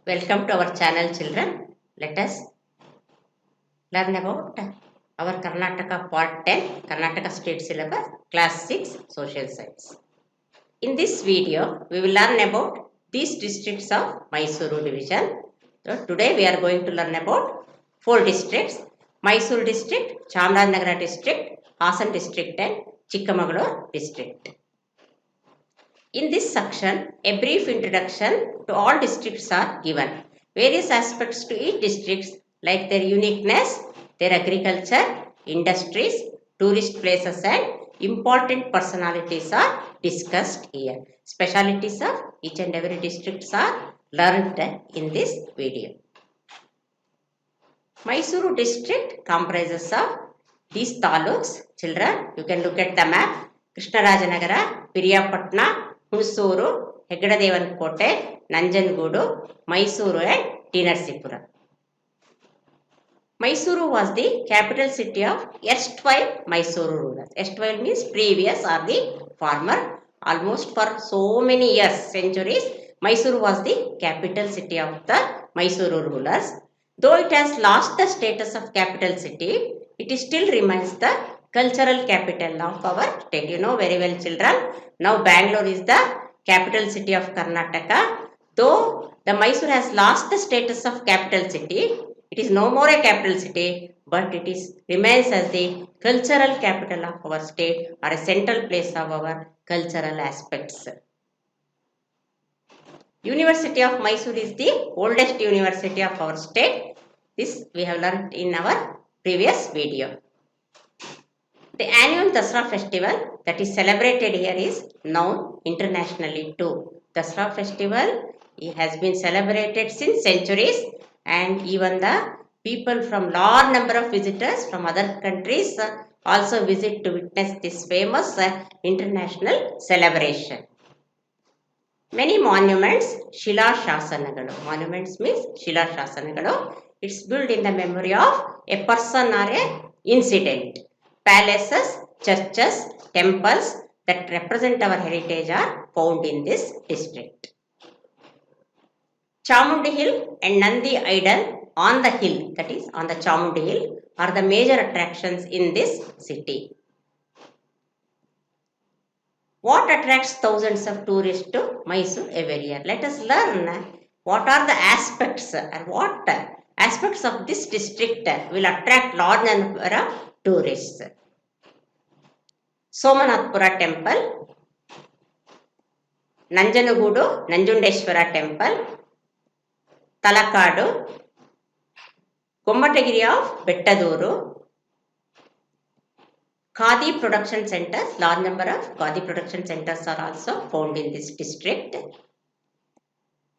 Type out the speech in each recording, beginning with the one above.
Welcome to our channel, children. Let us learn about our Karnataka Part 10, Karnataka State Syllabus, Class 6, Social Science. In this video, we will learn about these districts of Mysuru division. So, today we are going to learn about 4 districts: Mysuru district, Chamarajanagar district, Hassan district and Chikmagalur district. In this section, a brief introduction to all districts are given. Various aspects to each district like their uniqueness, their agriculture, industries, tourist places and important personalities are discussed here. Specialities of each and every districts are learned in this video. Mysuru district comprises of these taluks. Children, you can look at the map. Krishnarajanagara, Piriyapatna, Husuru, Hegadadevankote, Nanjangoodu, Mysuru and T. Narsipura. Mysuru was the capital city of erstwhile Mysuru rulers. Erstwhile means previous or the former. Almost for so many years, centuries, Mysuru was the capital city of the Mysuru rulers. Though it has lost the status of capital city, it still remains the cultural capital of our state. You know very well, children. Now Bangalore is the capital city of Karnataka. Though the Mysore has lost the status of capital city, it is no more a capital city, but it remains as the cultural capital of our state or a central place of our cultural aspects. University of Mysore is the oldest university of our state. This we have learned in our previous video. The annual Dasra festival that is celebrated here is known internationally too. Dasra festival has been celebrated since centuries, and even the people from large number of visitors from other countries also visit to witness this famous international celebration. Many monuments, Shila Shasanagalu. Monuments means Shila Shasanagalu. It's built in the memory of a person or a incident. Palaces, churches, temples that represent our heritage are found in this district. Chamundi Hill and Nandi idol on the hill, that is on the Chamundi Hill, are the major attractions in this city. What attracts thousands of tourists to Mysore every year? Let us learn what are the aspects and what aspects of this district will attract large number of tourists. Somanathpura temple, Nanjangoodu, Nanjundeshwara temple, Talakadu, Gommatagiri of Bettaduru, Khadi production centers, large number of Khadi production centers are also found in this district.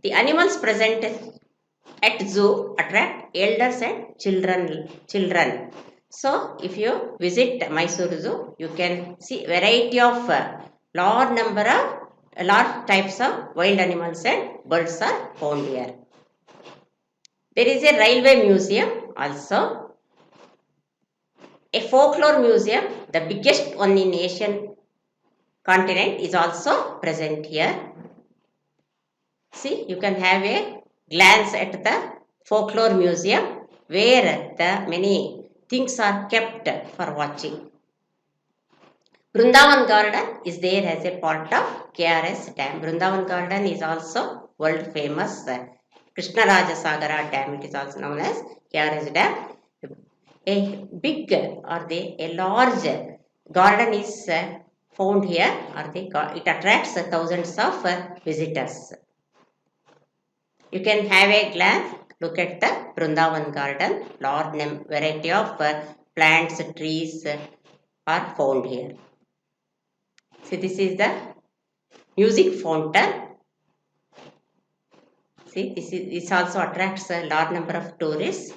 The animals present at zoo attract elders and children. So, if you visit Mysore Zoo, you can see variety of large types of wild animals and birds are found here. There is a railway museum also. A folklore museum, the biggest one in Asian continent, is also present here. See, you can have a glance at the folklore museum where the many things are kept for watching. Vrindavan Garden is there as a part of KRS Dam. Vrindavan Garden is also world famous. Krishnarajasagara Dam, it is also known as KRS Dam. A big or a large garden is found here, or it attracts thousands of visitors. You can have a glance, look at the Vrindavan garden. Large variety of plants, trees are found here. See, this is the music fountain. See, this also attracts a large number of tourists.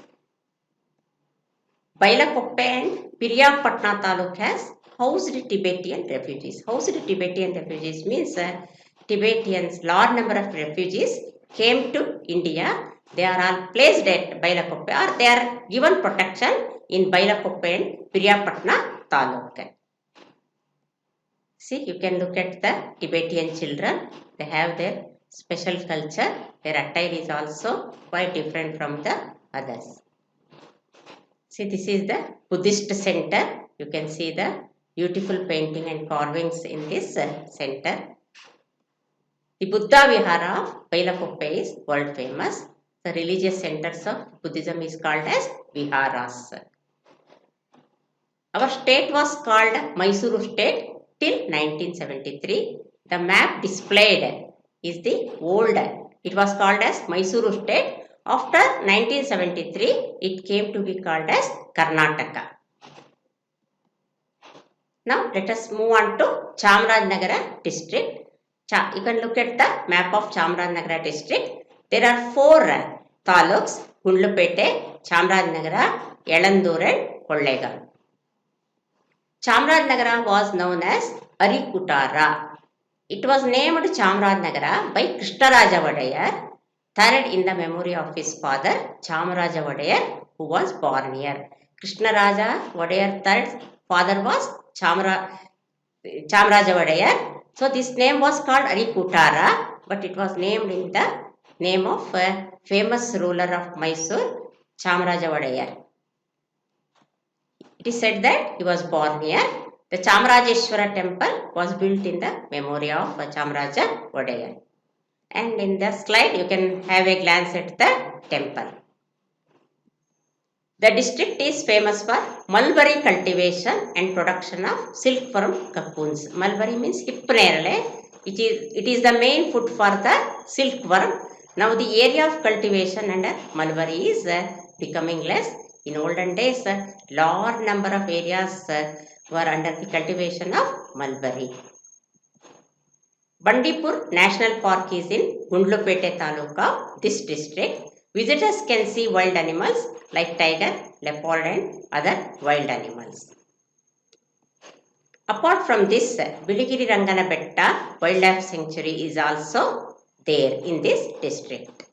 Bailakoppe and Piriyapatna taluk has housed Tibetan refugees. Housed Tibetan refugees means Tibetans, large number of refugees came to India. They are all placed at Bailakoppe, or they are given protection in Bailakoppe and Piriyapatna taluk. See, you can look at the Tibetan children. They have their special culture. Their attire is also quite different from the others. See, this is the Buddhist center. You can see the beautiful painting and carvings in this center. The Buddha Vihara of Bailakuppe is world famous. The religious centers of Buddhism is called as Viharas. Our state was called Mysuru state till 1973. The map displayed is the old. It was called as Mysuru state. After 1973, it came to be called as Karnataka. Now let us move on to Chamarajanagar district. You can look at the map of Chamarajanagar district. There are 4 taluks: Gundlupete, Chamarajanagar, Yelandur and Kollegal. Chamarajanagar was known as Arikutara. It was named Chamarajanagar by Krishnaraja Wadayar, third in the memory of his father Chamaraja Wadayar, who was born here. Krishnaraja Wadayar third father was Chamaraja Wadayar. So this name was called Arikutara, but it was named in the name of a famous ruler of Mysore, Chamaraja Wadayar. It is said that he was born here. The Chamarajeshwara temple was built in the memory of Chamaraja Wadayar. And in the slide, you can have a glance at the temple. The district is famous for mulberry cultivation and production of silk from cocoons. Mulberry means hipnerale. It is the main food for the silkworm. Now the area of cultivation under mulberry is becoming less. In olden days, large number of areas were under the cultivation of mulberry. Bandipur National Park is in Gundlupete Taluka, this district. Visitors can see wild animals like tiger, leopard and other wild animals. Apart from this, Biligiri Rangana Betta Wildlife Sanctuary is also there in this district.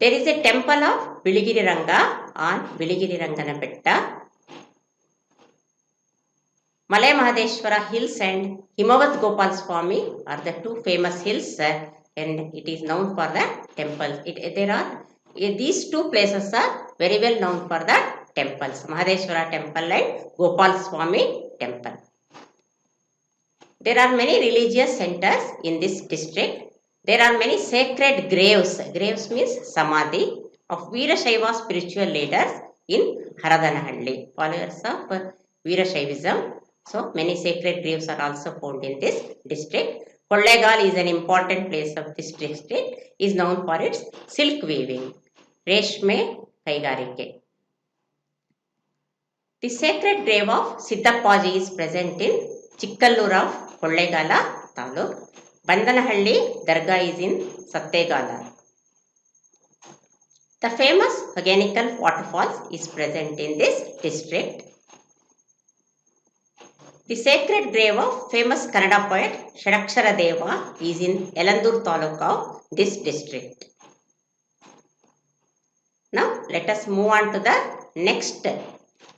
There is a temple of Biligiri Ranga on Biligiri Rangana Betta. Malay Mahadeshwara Hills and Himawat Gopal Swami are the 2 famous hills and it is known for the temples. These 2 places are very well known for the temples, Mahadeshwara temple and Gopal Swami temple. There are many religious centers in this district. There are many sacred graves. Graves means samadhi of Veerashaiva spiritual leaders in Haradanahalli, followers of Veerashaivism. So many sacred graves are also found in this district. Kollegal is an important place of this district, is known for its silk weaving. Reshme Kaigarike. The sacred grave of Siddappaji is present in Chikkallur of Kollegala Taluk. Bandanahalli Dargah is in Sattegala. The famous Hogenikal waterfalls is present in this district. The sacred grave of famous Kannada poet Shadakshara Deva is in Yelandur Taluka of this district. Now let us move on to the next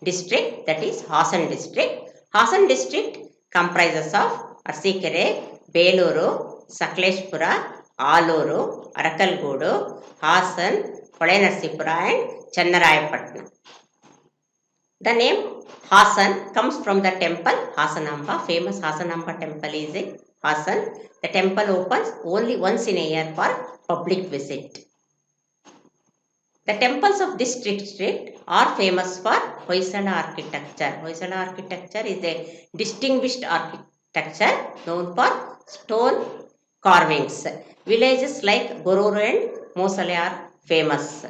district, that is Hassan district. Hassan district comprises of Arsikere, Beluru, Sakleshpura, Aluru, Arakalgoodu, Hassan, Kolenarsipura and Channarayapatna. The name Hassan comes from the temple Hassanamba. Famous Hassanamba temple is in Hassan. The temple opens only once in a year for public visit. The temples of this district are famous for Hoysala architecture. Hoysala architecture is a distinguished architecture known for stone carvings. Villages like Goruru and Mosale are famous.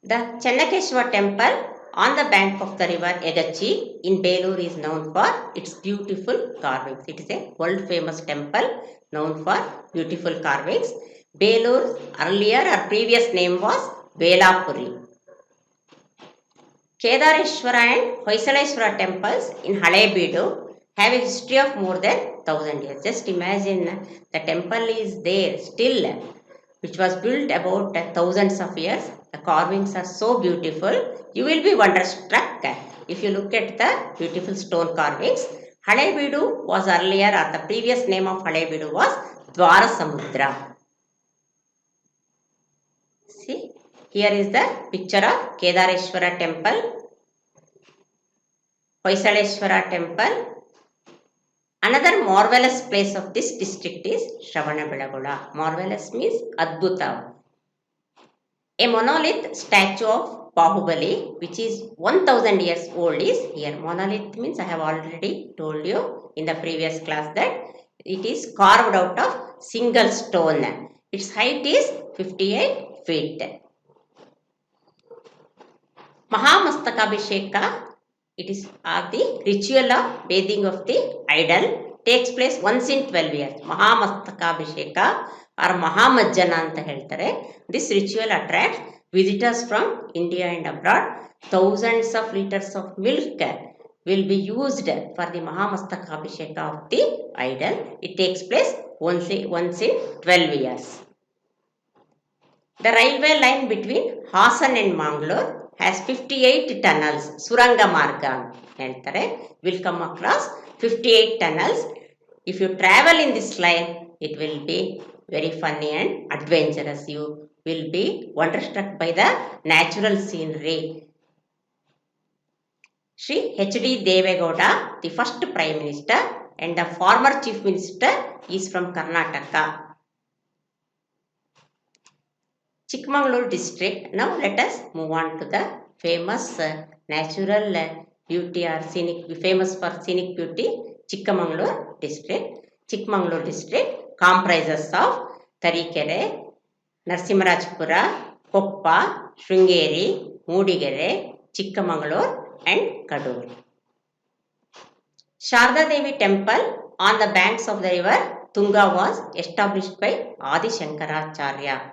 The Chennakeshwar temple on the bank of the river Egachi in Belur is known for its beautiful carvings. It is a world famous temple known for beautiful carvings. Belur earlier or previous name was Velapuri. Kedareshwara and Hoysaleshwara temples in Halebeedu have a history of more than 1000 years. Just imagine, the temple is there still, which was built about thousands of years. The carvings are so beautiful. You will be wonderstruck if you look at the beautiful stone carvings. Halebeedu was earlier, or the previous name of Halebeedu was Dwarasamudra. See, here is the picture of Kedareshwara temple, Hoysaleshwara temple. Another marvelous place of this district is Shravanabelagola. Marvelous means Adbhuta. A monolith statue of Bahubali, which is 1000 years old, is here. Monolith means, I have already told you in the previous class that it is carved out of single stone. Its height is 58 feet. Mahamastakabhisheka, it is the ritual of bathing of the idol, takes place once in 12 years. Mahamastakabhisheka or Mahamajjana anta ಹೇಳ್ತಾರೆ. This ritual attracts visitors from India and abroad. Thousands of liters of milk will be used for the Mahamastakabhisheka of the idol. It takes place once in 12 years. The railway line between Hassan and Mangalore has 58 tunnels. Suranga Marga ಹೇಳ್ತಾರೆ. Will come across 58 tunnels. If you travel in this line, it will be very funny and adventurous. You will be wonderstruck by the natural scenery. Shri H.D. Devegowda, the first Prime Minister and the former Chief Minister, is from Karnataka. Chikmagalur district. Now let us move on to the famous natural beauty or famous for scenic beauty, Chikmagalur district. Chikmagalur district comprises of Tarikere, Narsimharajpura, Koppa, Sringeri, Moodigere, Chikmagalur and Kadur. Sharda Devi temple on the banks of the river Tunga was established by Adi Shankaracharya.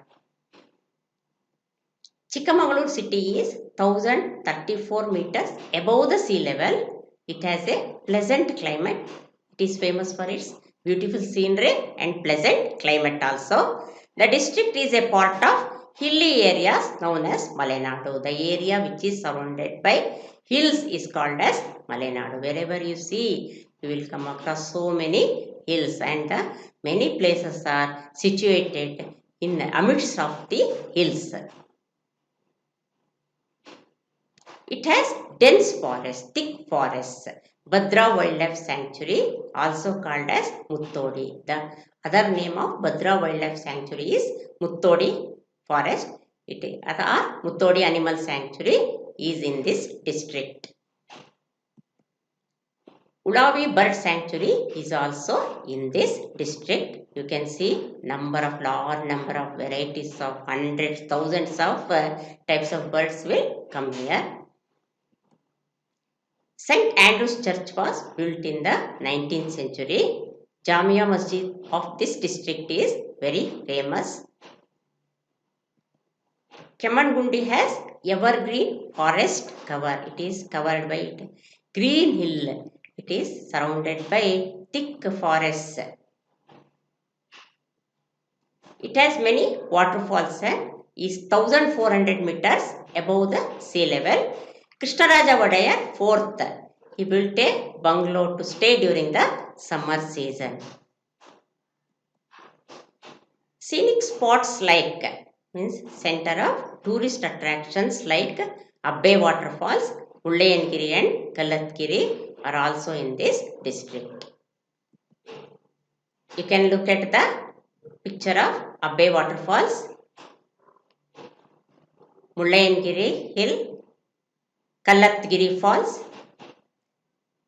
Chikmagalur city is 1034 meters above the sea level. It has a pleasant climate. It is famous for its beautiful scenery and pleasant climate also. The district is a part of hilly areas known as Malenadu. The area which is surrounded by hills is called as Malenadu. Wherever you see, you will come across so many hills, and many places are situated in the amidst of the hills. It has dense forests, thick forests. Bhadra Wildlife Sanctuary, also called as Muttodi. The other name of Bhadra Wildlife Sanctuary is Muttodi Forest. Muttodi Animal Sanctuary is in this district. Ulavi Bird Sanctuary is also in this district. You can see large number of varieties of hundreds, thousands of types of birds will come here. St. Andrew's Church was built in the 19th century. Jamia Masjid of this district is very famous. Kemangundi has evergreen forest cover. It is covered by green hill. It is surrounded by thick forests. It has many waterfalls and is 1400 meters above the sea level. Krishnaraja Vadayar IV, he built a bungalow to stay during the summer season. Scenic spots like means center of tourist attractions like Abbe waterfalls, Mullayanagiri and Kallathgiri are also in this district. You can look at the picture of Abbe waterfalls, Mullayanagiri hill, Kallathgiri falls.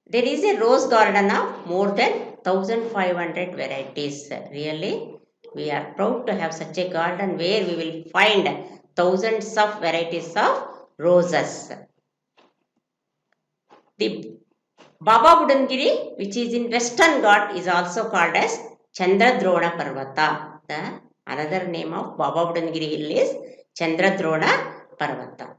There is a rose garden of more than 1500 varieties. Really, we are proud to have such a garden where we will find thousands of varieties of roses. The Baba Budangiri, which is in Western Ghat, is also called as Chandradrona Parvata. The another name of Baba Budangiri hill is Chandradrona Parvata.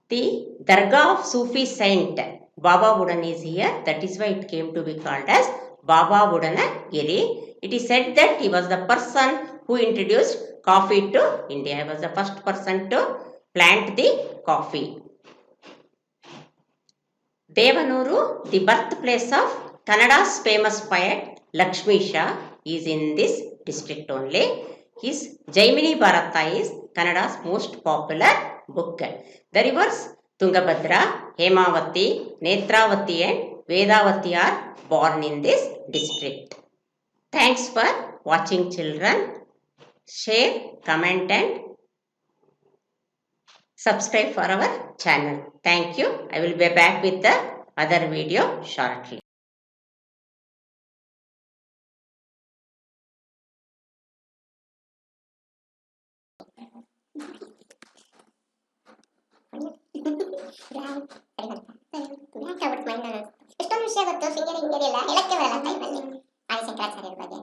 The Dargah of Sufi Saint Baba Budan is here. That is why it came to be called as Baba Budanagiri. It is said that he was the person who introduced coffee to India. He was the first person to plant the coffee. Devanuru, the birthplace of Kannada's famous poet Lakshmisha is in this district only. His Jaimini Bharata is Kannada's most popular book. The rivers Tungabhadra, Hemavati, Netravati and Vedavati are born in this district. Thanks for watching, children. Share, comment and subscribe for our channel. Thank you. I will be back with the other video shortly. Blank ಆಗ್ಬಿಡ್ತು mind. ಎಷ್ಟೊಂದು ವಿಷಯ ಗೊತ್ತು, finger ಹಿಂಗರಿ ಎಲ್ಲ ಹೇಳಕ್ಕೆ ಬರಲ್ಲ ಟೈಮಲ್ಲಿ ಆದಿಶಂಕರಾಚಾರ್ಯರ ಬಗ್ಗೆ.